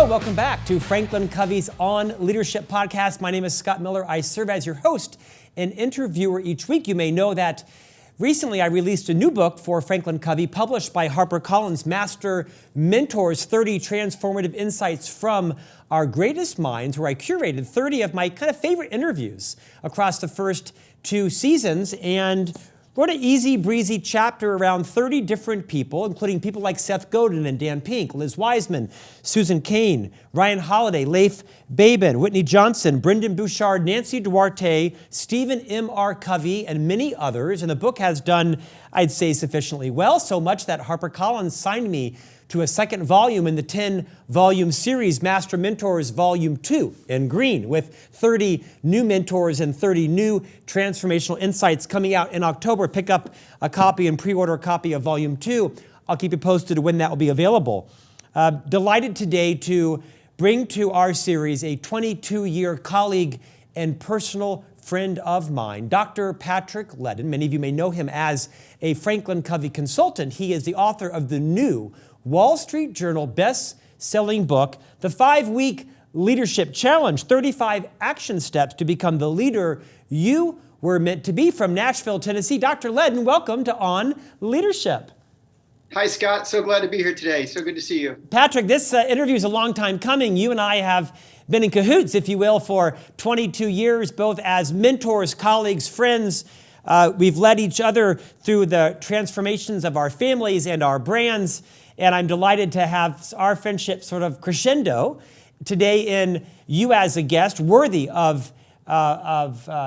Hello, welcome back to Franklin Covey's On Leadership podcast. My name is Scott Miller. I serve as your host and interviewer each week. You may know that recently I released a new book for Franklin Covey, published by HarperCollins, Master Mentors, 30 Transformative Insights from Our Greatest Minds, where I curated 30 of my kind of favorite interviews across the first 2 seasons and wrote an easy breezy chapter around 30 different people, including people like Seth Godin and Dan Pink, Liz Wiseman, Susan Cain, Ryan Holiday, Leif Babin, Whitney Johnson, Brendan Bouchard, Nancy Duarte, Stephen M.R. Covey, and many others. And the book has done, I'd say, sufficiently well, so much that HarperCollins signed me to a second volume in the 10-volume series, Master Mentors Volume 2 in green, with 30 new mentors and 30 new transformational insights coming out in October. Pick up a copy and pre-order a copy of Volume 2. I'll keep you posted when that will be available. Delighted today to bring to our series a 22-year colleague and personal friend of mine, Dr. Patrick Leddin. Many of you may know him as a Franklin Covey consultant. He is the author of the new Wall Street Journal best-selling book, The 5-Week Leadership Challenge, 35 Action Steps to Become the Leader You Were Meant to Be. From Nashville, Tennessee, Dr. Leddin, welcome to On Leadership. Hi, Scott. So glad to be here today. So good to see you. Patrick, this interview is a long time coming. You and I have been in cahoots, if you will, for 22 years, both as mentors, colleagues, friends. We've led each other through the transformations of our families and our brands. And I'm delighted to have our friendship sort of crescendo today in you as a guest, worthy of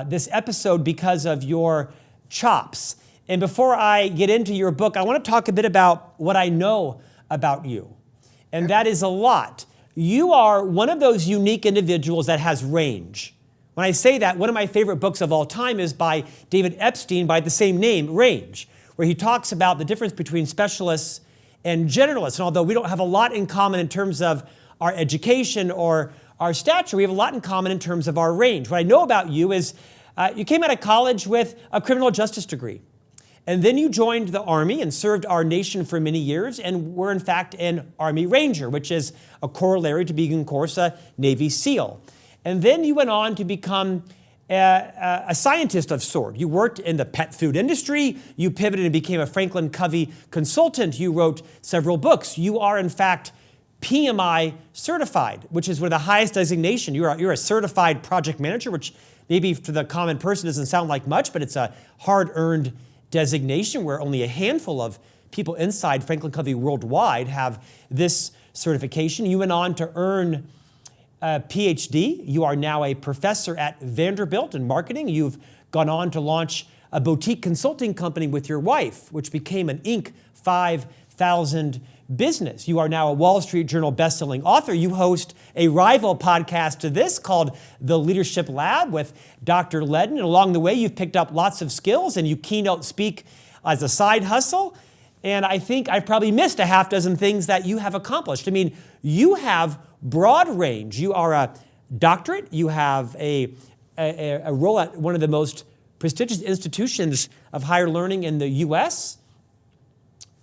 this episode because of your chops. And before I get into your book, I want to talk a bit about what I know about you. And that is a lot. You are one of those unique individuals that has range. When I say that, one of my favorite books of all time is by David Epstein by the same name, Range, where he talks about the difference between specialists and generalists. And although we don't have a lot in common in terms of our education or our stature, we have a lot in common in terms of our range. What I know about you is you came out of college with a criminal justice degree. And then you joined the Army and served our nation for many years and were, in fact, an Army Ranger, which is a corollary to being, of course, a Navy SEAL. And then you went on to become a scientist of sort. You worked in the pet food industry. You pivoted and became a Franklin Covey consultant. You wrote several books. You are, in fact, PMI certified, which is one of the highest designation. You're a certified project manager, which maybe to the common person doesn't sound like much, but it's a hard-earned designation where only a handful of people inside Franklin Covey worldwide have this certification. You went on to earn a PhD. You are now a professor at Vanderbilt in marketing. You've gone on to launch a boutique consulting company with your wife, which became an Inc. 5,000 business. You are now a Wall Street Journal bestselling author. You host a rival podcast to this called The Leadership Lab with Dr. Leddin. And along the way, you've picked up lots of skills and you keynote speak as a side hustle. And I think I've probably missed a half dozen things that you have accomplished. I mean, you have broad range. You are a doctorate. You have a role at one of the most prestigious institutions of higher learning in the U.S.,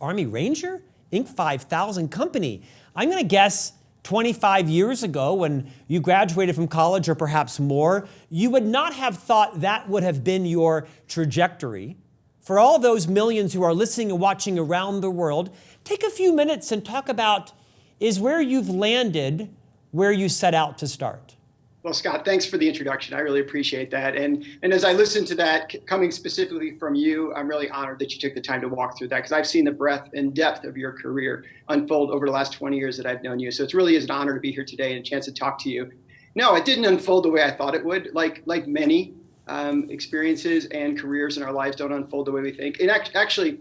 Army Ranger, Inc. 5,000 company. I'm going to guess 25 years ago when you graduated from college or perhaps more, you would not have thought that would have been your trajectory. For all those millions who are listening and watching around the world, take a few minutes and talk about, is where you've landed where you set out to start? Well, Scott, thanks for the introduction. I really appreciate that. And as I listened to that, coming specifically from you, I'm really honored that you took the time to walk through that because I've seen the breadth and depth of your career unfold over the last 20 years that I've known you. So it really is an honor to be here today and a chance to talk to you. No, it didn't unfold the way I thought it would. Like many experiences and careers in our lives don't unfold the way we think. And actually,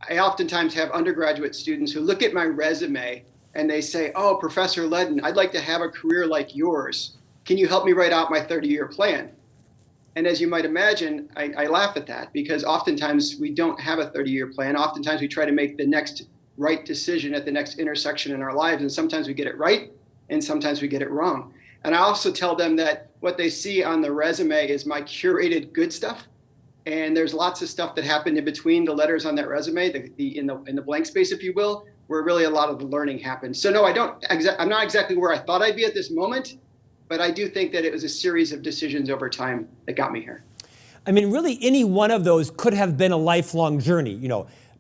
I oftentimes have undergraduate students who look at my resume and they say, "Oh, Professor Leddin, I'd like to have a career like yours. Can you help me write out my 30-year plan?" And as you might imagine, I laugh at that because oftentimes we don't have a 30-year plan. Oftentimes we try to make the next right decision at the next intersection in our lives. And sometimes we get it right and sometimes we get it wrong. And I also tell them that what they see on the resume is my curated good stuff. And there's lots of stuff that happened in between the letters on that resume, in the blank space, if you will. where really a lot of the learning happened. So no, I'm not exactly where I thought I'd be at this moment, but I do think that it was a series of decisions over time that got me here. I mean, really, any one of those could have been a lifelong journey.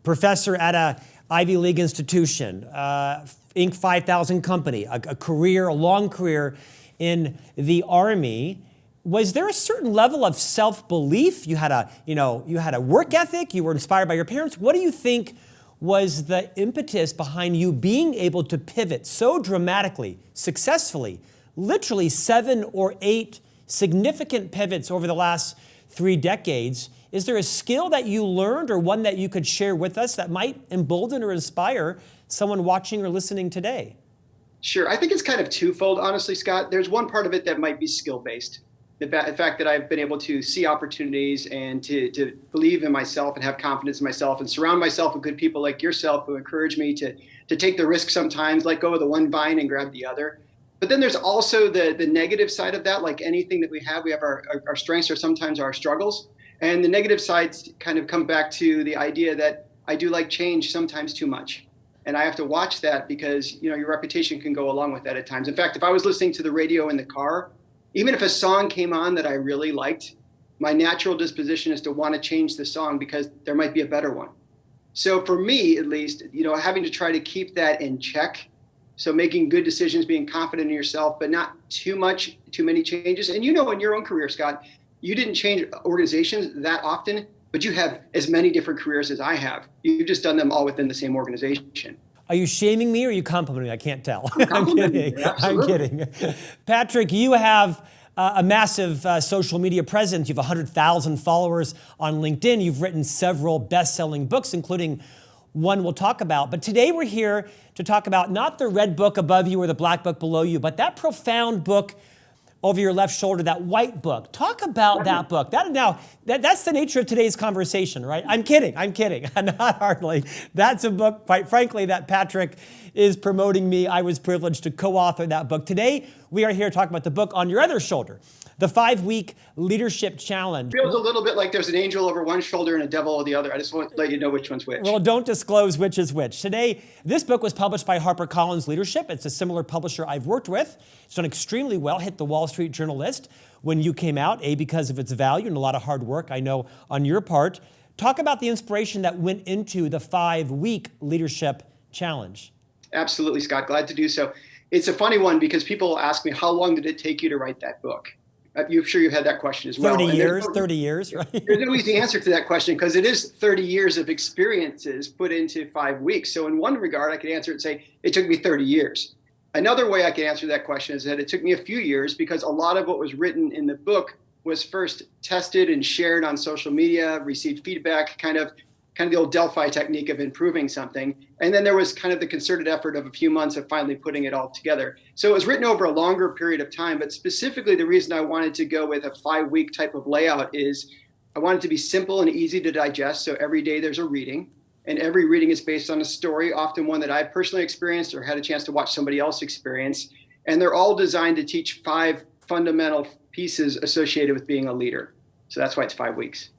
Professor at a Ivy League institution, Inc. 5000 company, a career, a long career in the Army. Was there a certain level of self-belief? You had a work ethic. You were inspired by your parents. What do you think was the impetus behind you being able to pivot so dramatically, successfully, literally 7 or 8 significant pivots over the last 3 decades? Is there a skill that you learned or one that you could share with us that might embolden or inspire someone watching or listening today? Sure. I think it's kind of twofold, honestly, Scott. There's one part of it that might be skill-based. The fact that I've been able to see opportunities and to believe in myself and have confidence in myself and surround myself with good people like yourself who encourage me to take the risk sometimes, let go of the one vine and grab the other. But then there's also the negative side of that. Like anything that we have our strengths or sometimes our struggles. And the negative sides kind of come back to the idea that I do like change sometimes too much. And I have to watch that because, your reputation can go along with that at times. In fact, if I was listening to the radio in the car, even if a song came on that I really liked, my natural disposition is to want to change the song because there might be a better one. So for me, at least, having to try to keep that in check. So making good decisions, being confident in yourself, but not too many changes. And in your own career, Scott, you didn't change organizations that often, but you have as many different careers as I have. You've just done them all within the same organization. Are you shaming me or are you complimenting me? I can't tell. I'm kidding. I'm kidding. Patrick, you have a massive social media presence. You have 100,000 followers on LinkedIn. You've written several best-selling books, including one we'll talk about. But today we're here to talk about not the red book above you or the black book below you, but that profound book over your left shoulder, that white book. Talk about that book. That's the nature of today's conversation, right? I'm kidding. Not hardly. That's a book, quite frankly, that Patrick is promoting me. I was privileged to co-author that book. Today, we are here to talk about the book on your other shoulder, the 5-week leadership challenge. It feels a little bit like there's an angel over one shoulder and a devil over the other. I just want to let you know which one's which. Well, don't disclose which is which. Today, this book was published by HarperCollins Leadership. It's a similar publisher I've worked with. It's done extremely well, hit the Wall Street Journal list when you came out, because of its value and a lot of hard work, I know, on your part. Talk about the inspiration that went into the 5-week leadership challenge. Absolutely, Scott. Glad to do so. It's a funny one because people ask me, how long did it take you to write that book? I'm sure you've had that question as well. 30 years, right? There's no easy answer to that question because it is 30 years of experiences put into 5 weeks. So in one regard, I could answer it and say, it took me 30 years. Another way I could answer that question is that it took me a few years because a lot of what was written in the book was first tested and shared on social media, received feedback, kind of the old Delphi technique of improving something. And then there was kind of the concerted effort of a few months of finally putting it all together. So it was written over a longer period of time, but specifically the reason I wanted to go with a 5-week type of layout is I wanted to be simple and easy to digest. So every day there's a reading, and every reading is based on a story, often one that I personally experienced or had a chance to watch somebody else experience. And they're all designed to teach 5 fundamental pieces associated with being a leader. So that's why it's 5 weeks.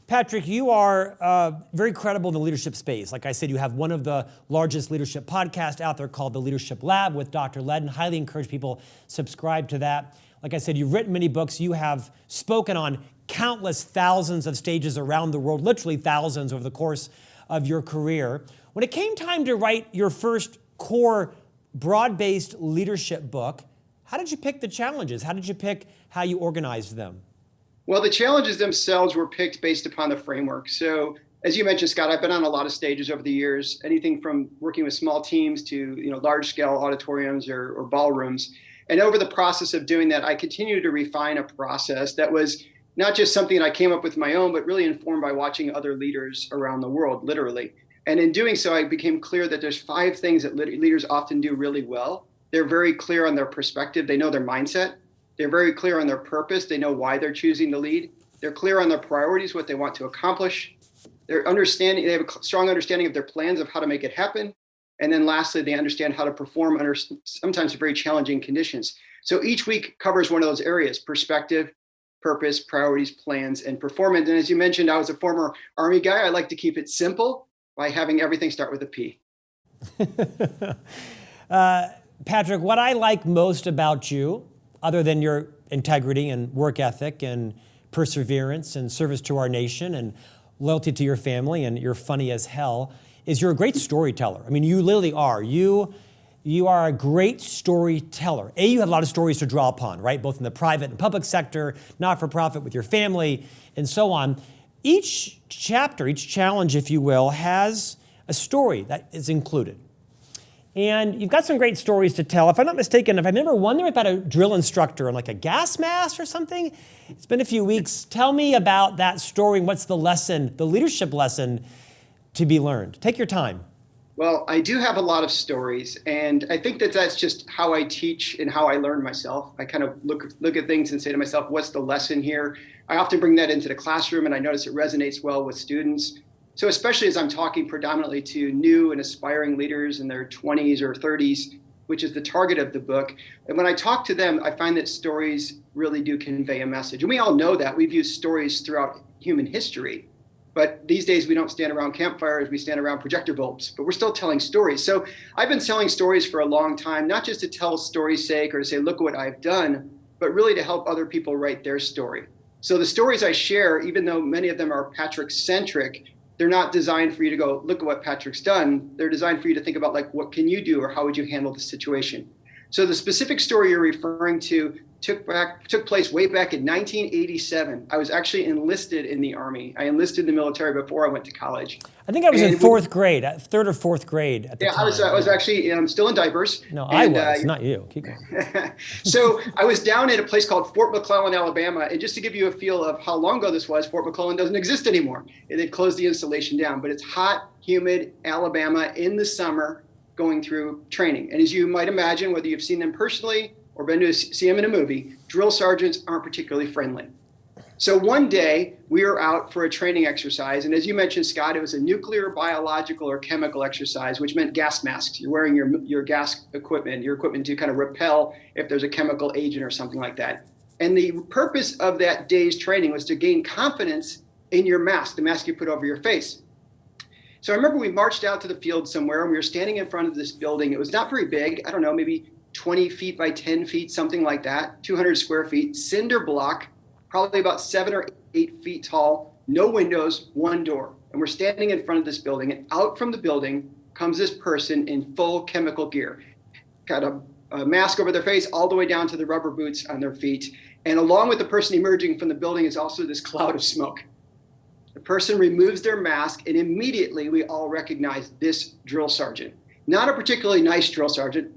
Patrick, you are very credible in the leadership space. Like I said, you have one of the largest leadership podcasts out there called The Leadership Lab with Dr. Leddin. Highly encourage people subscribe to that. Like I said, you've written many books. You have spoken on countless thousands of stages around the world, literally thousands over the course of your career. When it came time to write your first core broad-based leadership book, how did you pick the challenges? How did you pick how you organized them? Well, the challenges themselves were picked based upon the framework. So as you mentioned, Scott, I've been on a lot of stages over the years, anything from working with small teams to large scale auditoriums or ballrooms. And over the process of doing that, I continued to refine a process that was not just something I came up with my own, but really informed by watching other leaders around the world, literally. And in doing so, I became clear that there's 5 things that leaders often do really well. They're very clear on their perspective. They know their mindset. They're very clear on their purpose. They know why they're choosing to lead. They're clear on their priorities, what they want to accomplish. They have a strong understanding of their plans of how to make it happen. And then lastly, they understand how to perform under sometimes very challenging conditions. So each week covers one of those areas: perspective, purpose, priorities, plans, and performance. And as you mentioned, I was a former Army guy. I like to keep it simple by having everything start with a P. Patrick, what I like most about you, other than your integrity and work ethic and perseverance and service to our nation and loyalty to your family, and you're funny as hell, is you're a great storyteller. I mean, you literally are. You are a great storyteller. You have a lot of stories to draw upon, right? Both in the private and public sector, not-for-profit, with your family, and so on. Each chapter, each challenge, if you will, has a story that is included. And you've got some great stories to tell. If I'm not mistaken, if I remember one there about a drill instructor on like a gas mask or something. It's been a few weeks. Tell me about that story. What's the lesson, the leadership lesson to be learned? Take your time. Well, I do have a lot of stories, and I think that that's just how I teach and how I learn myself. I kind of look at things and say to myself, what's the lesson here? I often bring that into the classroom, and I notice it resonates well with students. So especially as I'm talking predominantly to new and aspiring leaders in their 20s or 30s, which is the target of the book. And when I talk to them, I find that stories really do convey a message. And we all know that. We've used stories throughout human history. But these days, we don't stand around campfires, we stand around projector bulbs, but we're still telling stories. So I've been telling stories for a long time, not just to tell story's sake or to say, look what I've done, but really to help other people write their story. So the stories I share, even though many of them are Patrick-centric, they're not designed for you to go, look at what Patrick's done. They're designed for you to think about, like, what can you do or how would you handle the situation? So the specific story you're referring to took place way back in 1987. I was actually enlisted in the Army. I enlisted in the military before I went to college. I think I was in fourth grade, third or fourth grade at the time. I was actually still in diapers. No, I was, not you. Keep going. So I was down at a place called Fort McClellan, Alabama. And just to give you a feel of how long ago this was, Fort McClellan doesn't exist anymore. They've closed the installation down. But it's hot, humid Alabama in the summer going through training. And as you might imagine, whether you've seen them personally or been to see them in a movie, drill sergeants aren't particularly friendly. So one day we were out for a training exercise. And as you mentioned, Scott, it was a nuclear, biological, or chemical exercise, which meant gas masks. You're wearing your gas equipment, your equipment to kind of repel if there's a chemical agent or something like that. And the purpose of that day's training was to gain confidence in your mask, the mask you put over your face. So I remember we marched out to the field somewhere and we were standing in front of this building. It was not very big. I don't know, maybe 20 feet by 10 feet, something like that, 200 square feet, cinder block, probably about 7 or 8 feet tall, no windows, one door. And we're standing in front of this building, and out from the building comes this person in full chemical gear. Got a mask over their face all the way down to the rubber boots on their feet. And along with the person emerging from the building is also this cloud of smoke. The person removes their mask, and immediately we all recognize this drill sergeant. Not a particularly nice drill sergeant.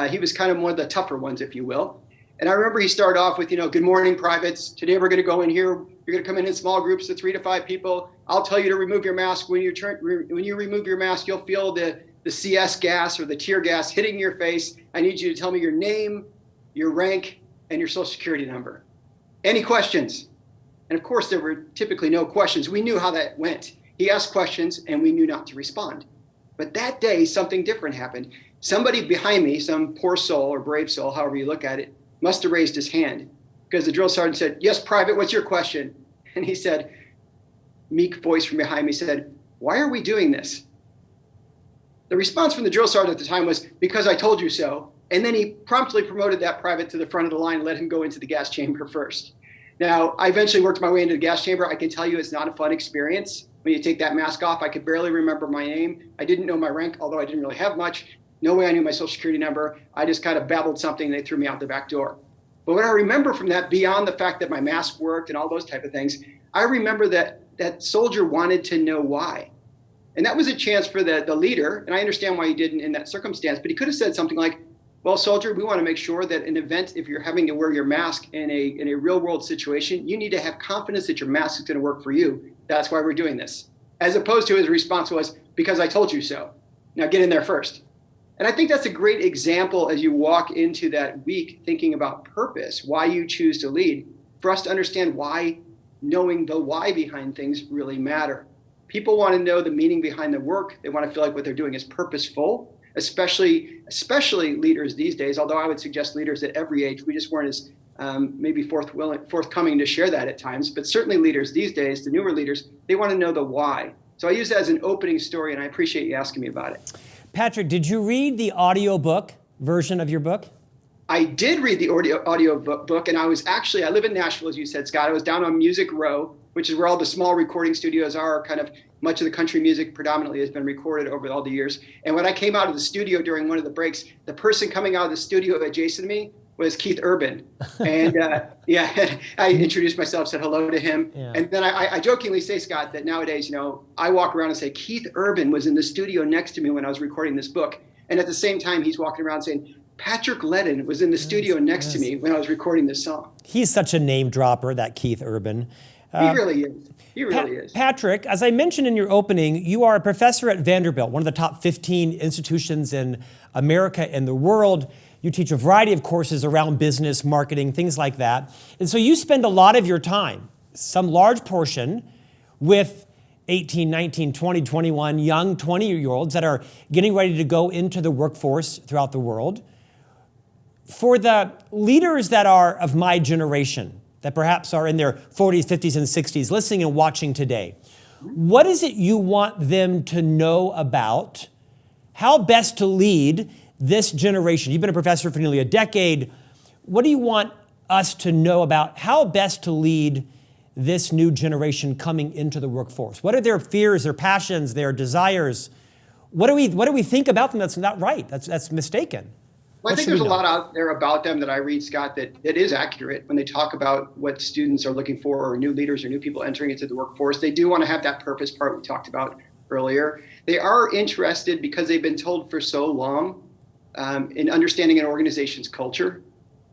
He was kind of one of the tougher ones, if you will. And I remember he started off with, good morning, privates. Today we're going to go in here. You're going to come in small groups of 3 to 5 people. I'll tell you to remove your mask. When you remove your mask, you'll feel the CS gas or the tear gas hitting your face. I need you to tell me your name, your rank, and your social security number. Any questions? And of course, there were typically no questions. We knew how that went. He asked questions, and we knew not to respond. But that day, something different happened. Somebody behind me, some poor soul or brave soul, however you look at it, must have raised his hand because the drill sergeant said, "Yes, Private, what's your question?" And he said, meek voice from behind me said, "Why are we doing this?" The response from the drill sergeant at the time was, "Because I told you so." And then he promptly promoted that private to the front of the line and let him go into the gas chamber first. Now, I eventually worked my way into the gas chamber. I can tell you it's not a fun experience. When you take that mask off, I could barely remember my name. I didn't know my rank, although I didn't really have much. No way I knew my social security number. I just kind of babbled something and they threw me out the back door. But what I remember from that, beyond the fact that my mask worked and all those type of things, I remember that that soldier wanted to know why. And that was a chance for the leader, and I understand why he didn't in that circumstance, but he could have said something like, "Well, soldier, we want to make sure that in an event, if you're having to wear your mask in a real world situation, you need to have confidence that your mask is going to work for you. That's why we're doing this." As opposed to his response was, "Because I told you so. Now get in there first." And I think that's a great example as you walk into that week thinking about purpose, why you choose to lead, for us to understand why knowing the why behind things really matter. People want to know the meaning behind the work. They want to feel like what they're doing is purposeful, especially leaders these days, although I would suggest leaders at every age. We just weren't as maybe forthcoming to share that at times, but certainly leaders these days, the newer leaders, they want to know the why. So I use that as an opening story, and I appreciate you asking me about it. Patrick, did you read the audiobook version of your book? I did read the audio book, and I live in Nashville, as you said, Scott. I was down on Music Row, which is where all the small recording studios are. Kind of much of the country music predominantly has been recorded over all the years. And when I came out of the studio during one of the breaks, the person coming out of the studio adjacent to me was Keith Urban. And I introduced myself, said hello to him. Yeah. And then I jokingly say, Scott, that nowadays, I walk around and say, Keith Urban was in the studio next to me when I was recording this book. And at the same time, he's walking around saying, Patrick Leddin was in the studio next to me when I was recording this song. He's such a name dropper, that Keith Urban. He really is. He really is. Patrick, as I mentioned in your opening, you are a professor at Vanderbilt, one of the top 15 institutions in America and the world. You teach a variety of courses around business, marketing, things like that. And so you spend a lot of your time, some large portion, with 18, 19, 20, 21 young 20-year-olds that are getting ready to go into the workforce throughout the world. For the leaders that are of my generation, that perhaps are in their 40s, 50s, and 60s, listening and watching today, what is it you want them to know about how best to lead this generation? You've been a professor for nearly a decade. What do you want us to know about how best to lead this new generation coming into the workforce? What are their fears, their passions, their desires? What do we think about them that's not right, that's mistaken? Well, I think there's a lot out there about them that I read, Scott, that is accurate when they talk about what students are looking for, or new leaders or new people entering into the workforce. They do want to have that purpose part we talked about earlier. They are interested because they've been told for so long in understanding an organization's culture.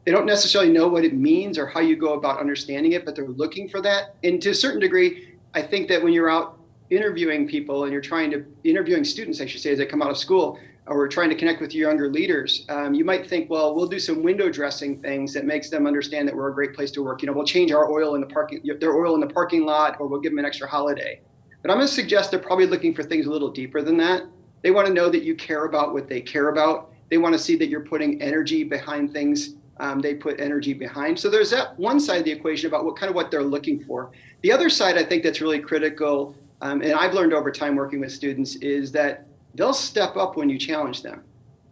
They don't necessarily know what it means or how you go about understanding it, but they're looking for that. And to a certain degree, I think that when you're out interviewing people and you're interviewing students, I should say, as they come out of school, or we're trying to connect with your younger leaders, you might think, well, we'll do some window dressing things that makes them understand that we're a great place to work. We'll change our oil in the parking lot, or we'll give them an extra holiday. But I'm going to suggest they're probably looking for things a little deeper than that. They want to know that you care about what they care about. They want to see that you're putting energy behind things they put energy behind. So there's that one side of the equation about what they're looking for. The other side, I think, that's really critical, and I've learned over time working with students, is that they'll step up when you challenge them.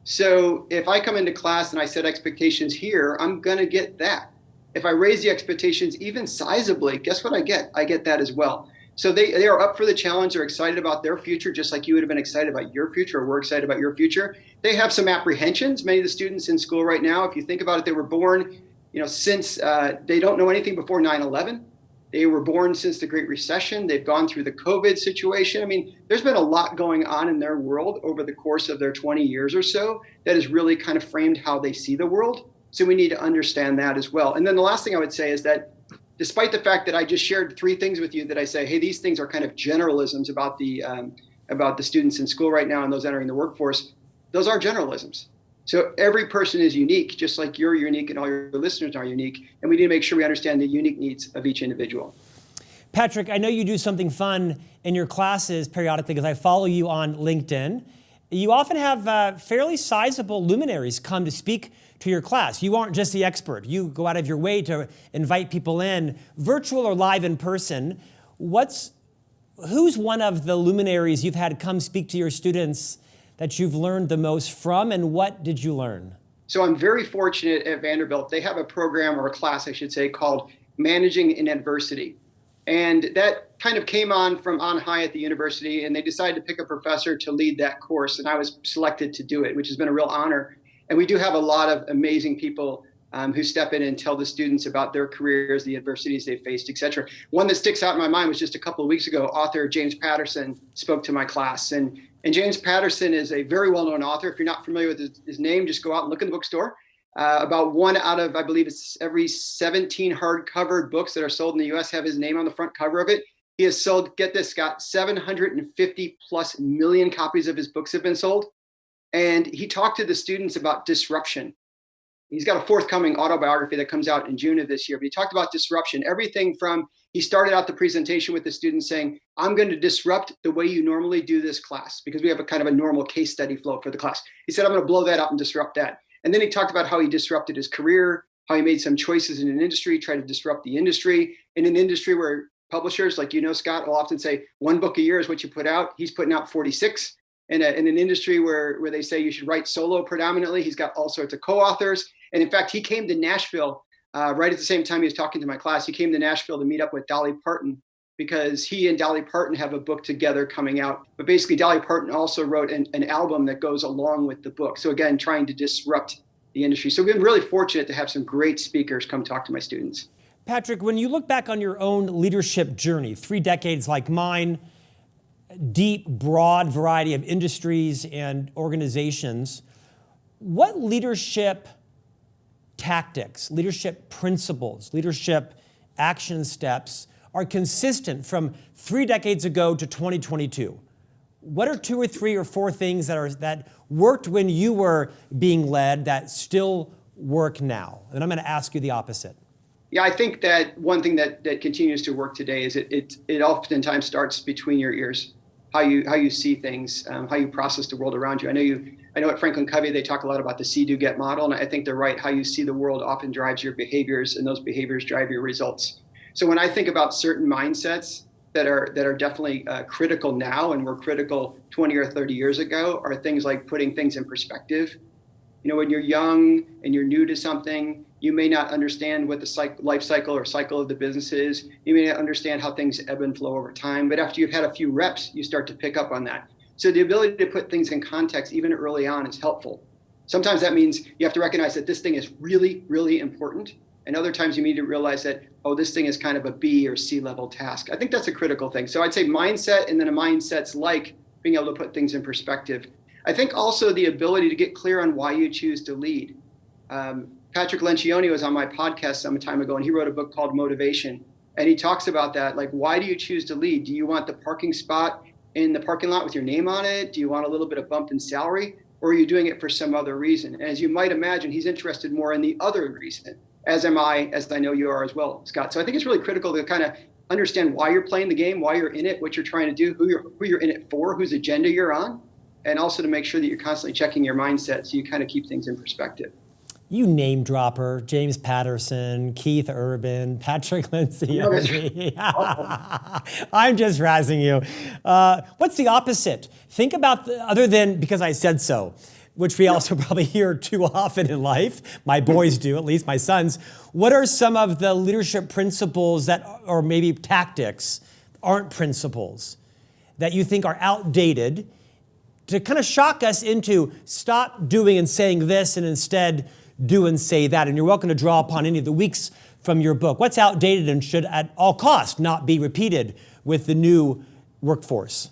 So if I come into class and I set expectations here, I'm going to get that. If I raise the expectations even sizably, guess what I get? I get that as well. So they are up for the challenge. They're excited about their future, just like you would have been excited about your future, or we're excited about your future. They have some apprehensions. Many of the students in school right now, if you think about it, they were born, since they don't know anything before 9/11. They were born since the Great Recession. They've gone through the COVID situation. I mean, there's been a lot going on in their world over the course of their 20 years or so that has really kind of framed how they see the world. So we need to understand that as well. And then the last thing I would say is that despite the fact that I just shared 3 things with you that I say, hey, these things are kind of generalisms about the students in school right now and those entering the workforce, those are generalisms. So every person is unique, just like you're unique and all your listeners are unique. And we need to make sure we understand the unique needs of each individual. Patrick, I know you do something fun in your classes periodically because I follow you on LinkedIn. You often have fairly sizable luminaries come to speak to your class. You aren't just the expert. You go out of your way to invite people in, virtual or live in person. Who's one of the luminaries you've had come speak to your students that you've learned the most from, and what did you learn? So I'm very fortunate at Vanderbilt. They have a program, or a class, I should say, called Managing in Adversity. And that kind of came on from on high at the university, and they decided to pick a professor to lead that course. And I was selected to do it, which has been a real honor. And we do have a lot of amazing people who step in and tell the students about their careers, the adversities they faced, et cetera. One that sticks out in my mind was just a couple of weeks ago, author James Patterson spoke to my class. And James Patterson is a very well-known author. If you're not familiar with his name, just go out and look in the bookstore. About 1 out of, I believe it's every 17 hardcover books that are sold in the US have his name on the front cover of it. He has sold, get this, Scott, 750 plus million copies of his books have been sold. And he talked to the students about disruption. He's got a forthcoming autobiography that comes out in June of this year, but he talked about disruption. Everything from, he started out the presentation with the students saying, I'm going to disrupt the way you normally do this class, because we have a kind of a normal case study flow for the class. He said, I'm going to blow that up and disrupt that. And then he talked about how he disrupted his career, how he made some choices in an industry, tried to disrupt the industry. In an industry where publishers, like Scott, will often say 1 book a year is what you put out. He's putting out 46. in an industry where they say you should write solo predominantly. He's got all sorts of co-authors. And in fact, he came to Nashville right at the same time he was talking to my class. He came to Nashville to meet up with Dolly Parton because he and Dolly Parton have a book together coming out. But basically, Dolly Parton also wrote an album that goes along with the book. So again, trying to disrupt the industry. So we've been really fortunate to have some great speakers come talk to my students. Patrick, when you look back on your own leadership journey, 3 decades like mine, deep, broad variety of industries and organizations, what leadership tactics, leadership principles, leadership action steps are consistent from 3 decades ago to 2022? What are 2 or 3 or 4 things that worked when you were being led that still work now? And I'm going to ask you the opposite. Yeah, I think that one thing that continues to work today is it oftentimes starts between your ears, how you see things, how you process the world around you. I know at Franklin Covey they talk a lot about the see, do, get model, and I think they're right. How you see the world often drives your behaviors, and those behaviors drive your results. So when I think about certain mindsets that are definitely critical now and were critical 20 or 30 years ago, are things like putting things in perspective. You know, when you're young and you're new to something, you may not understand what the life cycle or cycle of the business is. You may not understand how things ebb and flow over time, but after you've had a few reps, you start to pick up on that. So the ability to put things in context, even early on, is helpful. Sometimes that means you have to recognize that this thing is really, really important. And other times you need to realize that, oh, this thing is kind of a B or C level task. I think that's a critical thing. So I'd say mindset, and then a mindset's like being able to put things in perspective. I think also the ability to get clear on why you choose to lead. Patrick Lencioni was on my podcast some time ago, and he wrote a book called Motivation. And he talks about that, like, why do you choose to lead? Do you want the parking spot in the parking lot with your name on it? Do you want a little bit of bump in salary? Or are you doing it for some other reason? And as you might imagine, he's interested more in the other reason, as am I, as I know you are as well, Scott. So I think it's really critical to kind of understand why you're playing the game, why you're in it, what you're trying to do, who you're in it for, whose agenda you're on, and also to make sure that you're constantly checking your mindset so you kind of keep things in perspective. You name dropper, James Patterson, Keith Urban, Patrick Lencioni. I'm just razzing you. What's the opposite? Think about, other than because I said so, which we also probably hear too often in life. My boys do, at least my sons. What are some of the leadership principles that, or maybe tactics, aren't principles, that you think are outdated, to kind of shock us into stop doing and saying this and instead do and say that? And you're welcome to draw upon any of the weeks from your book. What's outdated and should at all costs not be repeated with the new workforce?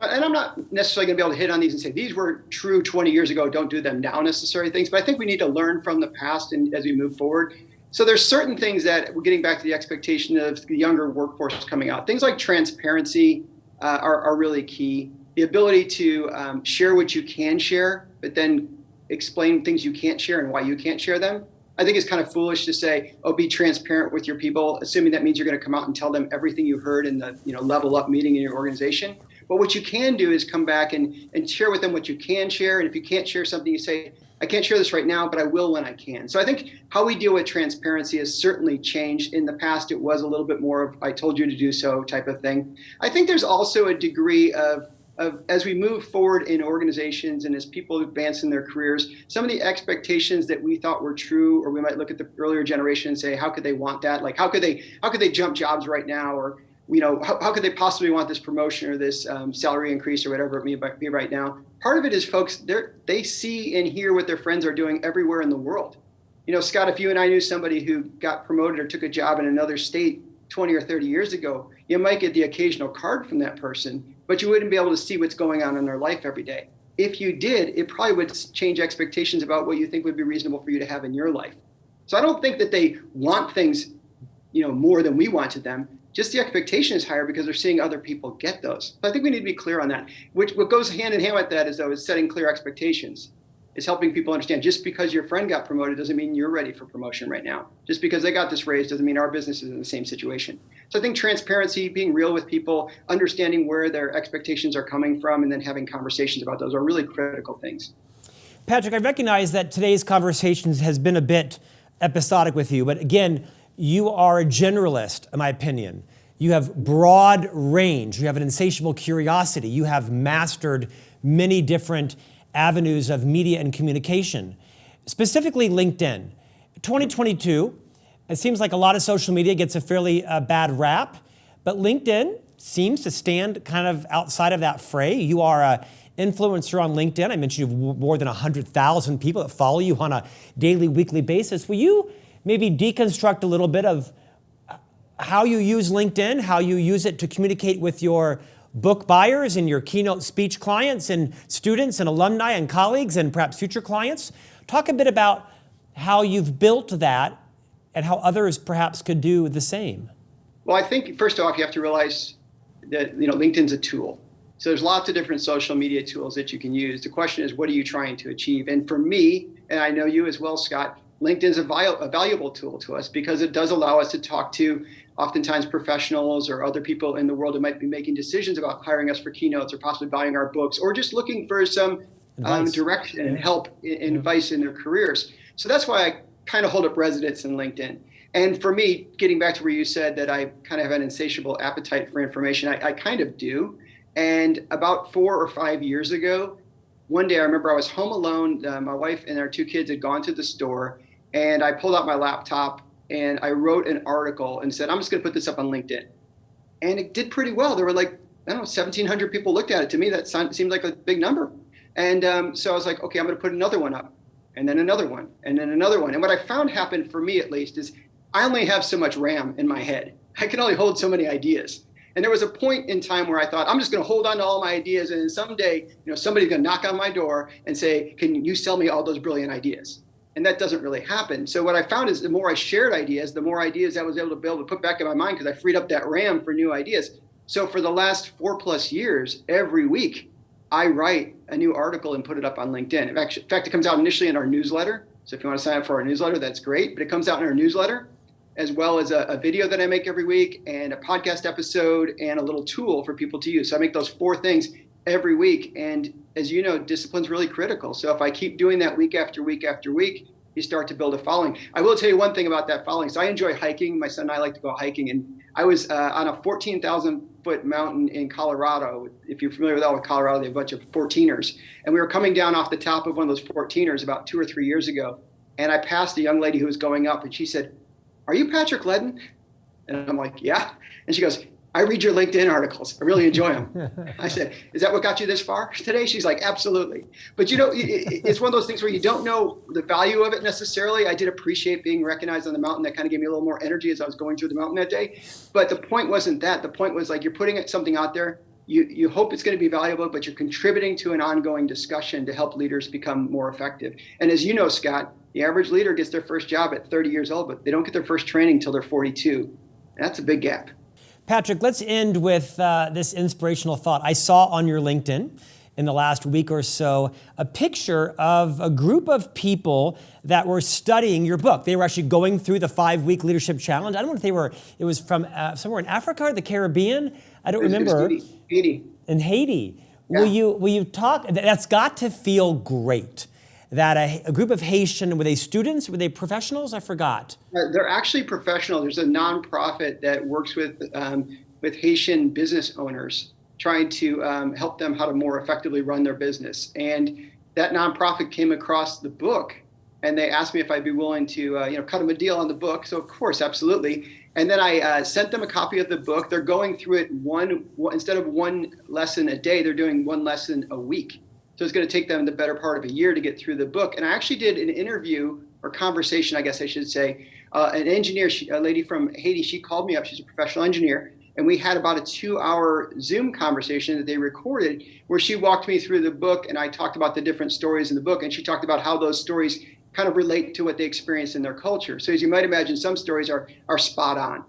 And I'm not necessarily going to be able to hit on these and say these were true 20 years ago, don't do them now necessary things, but I think we need to learn from the past and as we move forward. So there's certain things that we're getting back to the expectation of the younger workforce coming out. Things like transparency are really key. The ability to share what you can share, but then explain things you can't share and why you can't share them. I think it's kind of foolish to say, oh, be transparent with your people, assuming that means you're going to come out and tell them everything you heard in the level up meeting in your organization. But what you can do is come back and share with them what you can share. And if you can't share something, you say, I can't share this right now, but I will when I can. So I think how we deal with transparency has certainly changed. In the past, it was a little bit more of I told you to do so type of thing. I think there's also a degree of as we move forward in organizations and as people advance in their careers, some of the expectations that we thought were true, or we might look at the earlier generation and say, how could they want that? Like, how could they jump jobs right now? Or, how could they possibly want this promotion or this salary increase or whatever it may be right now? Part of it is folks, they see and hear what their friends are doing everywhere in the world. Scott, if you and I knew somebody who got promoted or took a job in another state 20 or 30 years ago, you might get the occasional card from that person, but you wouldn't be able to see what's going on in their life every day. If you did, it probably would change expectations about what you think would be reasonable for you to have in your life. So I don't think that they want things, more than we wanted them. Just the expectation is higher because they're seeing other people get those. So I think we need to be clear on that. What goes hand in hand with that is setting clear expectations. It's helping people understand just because your friend got promoted doesn't mean you're ready for promotion right now. Just because they got this raise doesn't mean our business is in the same situation. So I think transparency, being real with people, understanding where their expectations are coming from, and then having conversations about those are really critical things. Patrick, I recognize that today's conversations has been a bit episodic with you, but again, you are a generalist, in my opinion. You have broad range. You have an insatiable curiosity. You have mastered many different avenues of media and communication, specifically LinkedIn. 2022, it seems like a lot of social media gets a fairly bad rap, but LinkedIn seems to stand kind of outside of that fray. You are an influencer on LinkedIn. I mentioned you have more than 100,000 people that follow you on a daily, weekly basis. Will you maybe deconstruct a little bit of how you use LinkedIn, how you use it to communicate with your book buyers and your keynote speech clients and students and alumni and colleagues and perhaps future clients? Talk a bit about how you've built that and how others perhaps could do the same. Well, I think first off, you have to realize that LinkedIn's a tool. So there's lots of different social media tools that you can use. The question is, what are you trying to achieve? And for me, and I know you as well, Scott, LinkedIn is a valuable tool to us because it does allow us to talk to oftentimes professionals or other people in the world that might be making decisions about hiring us for keynotes or possibly buying our books or just looking for some direction and help and advice in their careers. So that's why I kind of hold up residence in LinkedIn. And for me, getting back to where you said that I kind of have an insatiable appetite for information, I kind of do. And about 4 or 5 years ago, one day I remember I was home alone. My wife and our 2 kids had gone to the store, and I pulled out my laptop and I wrote an article and said, I'm just going to put this up on LinkedIn. And it did pretty well. There were like, I don't know, 1,700 people looked at it. To me, that seemed like a big number. And so I was like, okay, I'm going to put another one up, and then another one, and then another one. And what I found happened for me, at least, is I only have so much RAM in my head. I can only hold so many ideas. And there was a point in time where I thought, I'm just going to hold on to all my ideas. And then someday, somebody's going to knock on my door and say, can you sell me all those brilliant ideas? And that doesn't really happen. So what I found is the more I shared ideas, the more ideas I was able to put back in my mind because I freed up that RAM for new ideas. So for the last 4+ years, every week, I write a new article and put it up on LinkedIn. In fact, it comes out initially in our newsletter. So if you want to sign up for our newsletter, that's great. But it comes out in our newsletter, as well as a video that I make every week and a podcast episode and a little tool for people to use. So I make those 4 things every week. And as you know, discipline's really critical. So if I keep doing that week after week after week, you start to build a following. I will tell you one thing about that following. So I enjoy hiking. My son and I like to go hiking. And I was on a 14,000-foot mountain in Colorado. If you're familiar with Colorado, they have a bunch of 14ers. And we were coming down off the top of one of those 14ers about 2 or 3 years ago. And I passed a young lady who was going up, and she said, "Are you Patrick Leddin?" And I'm like, "Yeah." And she goes, "I read your LinkedIn articles. I really enjoy them." I said, "Is that what got you this far today?" She's like, "Absolutely." But it's one of those things where you don't know the value of it necessarily. I did appreciate being recognized on the mountain. That kind of gave me a little more energy as I was going through the mountain that day. But the point wasn't that. The point was like, you're putting something out there. You hope it's going to be valuable, but you're contributing to an ongoing discussion to help leaders become more effective. And as you know, Scott, the average leader gets their first job at 30 years old, but they don't get their first training until they're 42. And that's a big gap. Patrick, let's end with this inspirational thought. I saw on your LinkedIn in the last week or so a picture of a group of people that were studying your book. They were actually going through the 5-week leadership challenge. I don't know if it was from somewhere in Africa or the Caribbean. I don't remember. Haiti. In Haiti. Yeah. Will you talk? That's got to feel great. That a group of Haitian, were they students? Were they professionals? I forgot. They're actually professional. There's a nonprofit that works with Haitian business owners, trying to help them how to more effectively run their business. And that nonprofit came across the book, and they asked me if I'd be willing to cut them a deal on the book. So of course, absolutely. And then I sent them a copy of the book. They're going through it instead of one lesson a day, they're doing one lesson a week. So it's going to take them the better part of a year to get through the book. And I actually did an interview or conversation, I guess I should say. An engineer, a lady from Haiti, she called me up. She's a professional engineer. And we had about a 2-hour Zoom conversation that they recorded where she walked me through the book and I talked about the different stories in the book. And she talked about how those stories kind of relate to what they experience in their culture. So as you might imagine, some stories are spot on.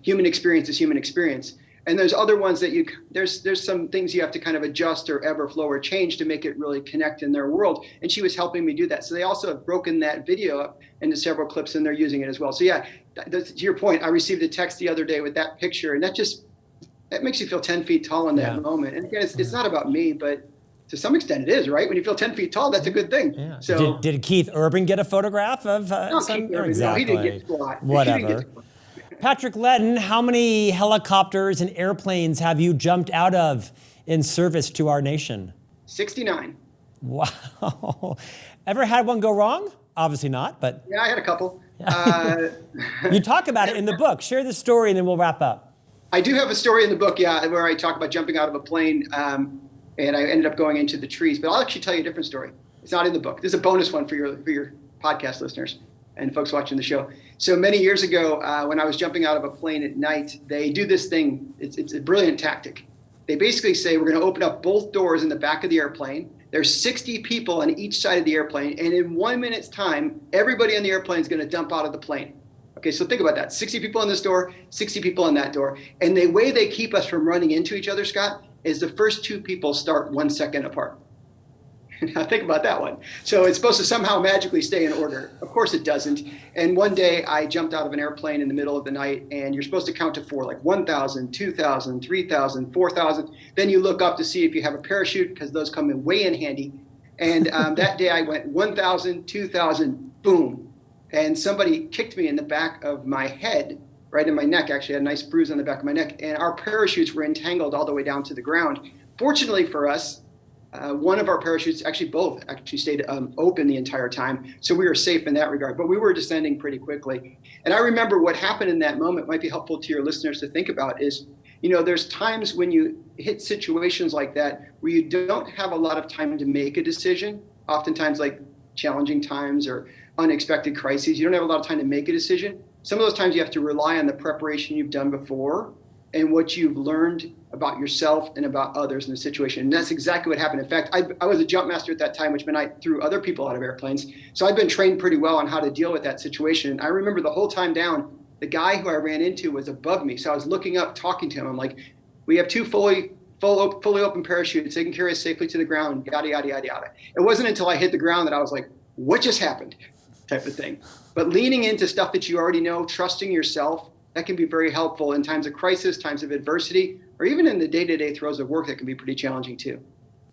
Human experience is human experience. And there's other ones that there's some things you have to kind of adjust or ebb or flow or change to make it really connect in their world. And she was helping me do that. So they also have broken that video up into several clips and they're using it as well. So yeah, to your point, I received a text the other day with that picture, and that makes you feel 10 feet tall in that moment. And again, it's not about me, but to some extent it is, right? When you feel 10 feet tall, that's a good thing. Yeah. So did Keith Urban get a photograph of some? Keith Urban, exactly. No, he didn't get squat. Whatever. Patrick Leddin, how many helicopters and airplanes have you jumped out of in service to our nation? 69. Wow. Ever had one go wrong? Obviously not, but. Yeah, I had a couple. You talk about it in the book. Share the story and then we'll wrap up. I do have a story in the book, yeah, where I talk about jumping out of a plane and I ended up going into the trees. But I'll actually tell you a different story. It's not in the book. This is a bonus one for your podcast listeners and folks watching the show. So many years ago, when I was jumping out of a plane at night, they do this thing. It's a brilliant tactic. They basically say, we're going to open up both doors in the back of the airplane. There's 60 people on each side of the airplane. And in 1 minute's time, everybody on the airplane is going to dump out of the plane. Okay, so think about that. 60 people on this door, 60 people on that door. And the way they keep us from running into each other, Scott, is the first two people start 1 second apart. Now think about that one. So it's supposed to somehow magically stay in order. Of course it doesn't. And one day I jumped out of an airplane in the middle of the night and you're supposed to count to 4, like 1,000, 2,000, 3,000, 4,000. Then you look up to see if you have a parachute because those come in way in handy. And that day I went 1,000, 2,000, boom. And somebody kicked me in the back of my head, right in my neck. Actually, I had a nice bruise on the back of my neck. And our parachutes were entangled all the way down to the ground. Fortunately for us, one of our parachutes, both stayed open the entire time. So we were safe in that regard, but we were descending pretty quickly. And I remember what happened in that moment might be helpful to your listeners to think about is, there's times when you hit situations like that where you don't have a lot of time to make a decision, oftentimes like challenging times or unexpected crises. You don't have a lot of time to make a decision. Some of those times you have to rely on the preparation you've done before and what you've learned about yourself and about others in the situation. And that's exactly what happened. In fact, I was a jump master at that time, which meant I threw other people out of airplanes. So I've been trained pretty well on how to deal with that situation. And I remember the whole time down, the guy who I ran into was above me. So I was looking up, talking to him. I'm like, we have two fully open parachutes. They can carry us safely to the ground, yada, yada, yada, yada. It wasn't until I hit the ground that I was like, what just happened? Type of thing. But leaning into stuff that you already know, trusting yourself, that can be very helpful in times of crisis, times of adversity, or even in the day-to-day throes of work that can be pretty challenging too.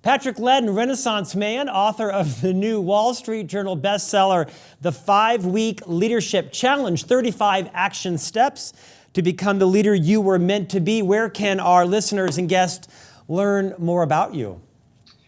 Patrick Leddin, Renaissance man, author of the new Wall Street Journal bestseller, The 5-Week Leadership Challenge, 35 action steps to become the leader you were meant to be. Where can our listeners and guests learn more about you?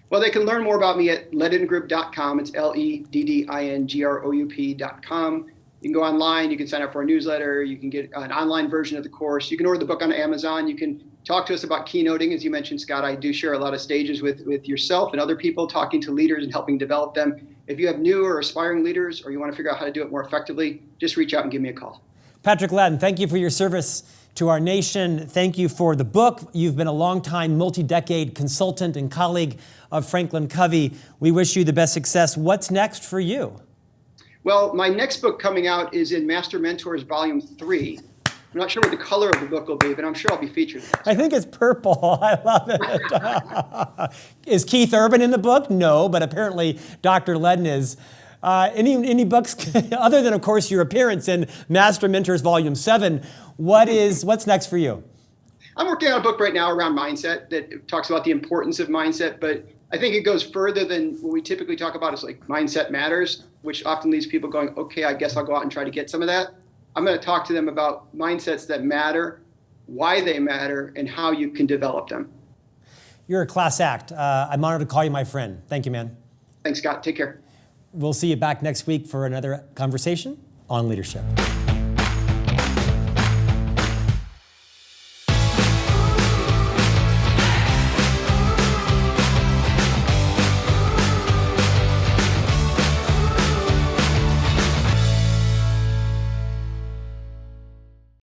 Well, they can learn more about me at leddingroup.com. It's leddingroup.com. You can go online, you can sign up for a newsletter, you can get an online version of the course, you can order the book on Amazon, you can talk to us about keynoting. As you mentioned, Scott, I do share a lot of stages with yourself and other people, talking to leaders and helping develop them. If you have new or aspiring leaders or you want to figure out how to do it more effectively, just reach out and give me a call. Patrick Leddin, thank you for your service to our nation. Thank you for the book. You've been a longtime, multi-decade consultant and colleague of Franklin Covey. We wish you the best success. What's next for you? Well, my next book coming out is in Master Mentors Volume 3. I'm not sure what the color of the book will be, but I'm sure I'll be featured in it. I think it's purple. I love it. Is Keith Urban in the book? No, but apparently Dr. Leddin is. Any books, other than, of course, your appearance in Master Mentors Volume 7, what's next for you? I'm working on a book right now around mindset that talks about the importance of mindset, but I think it goes further than what we typically talk about is like mindset matters, which often leaves people going, okay, I guess I'll go out and try to get some of that. I'm going to talk to them about mindsets that matter, why they matter, and how you can develop them. You're a class act. I'm honored to call you my friend. Thank you, man. Thanks, Scott. Take care. We'll see you back next week for another conversation on leadership.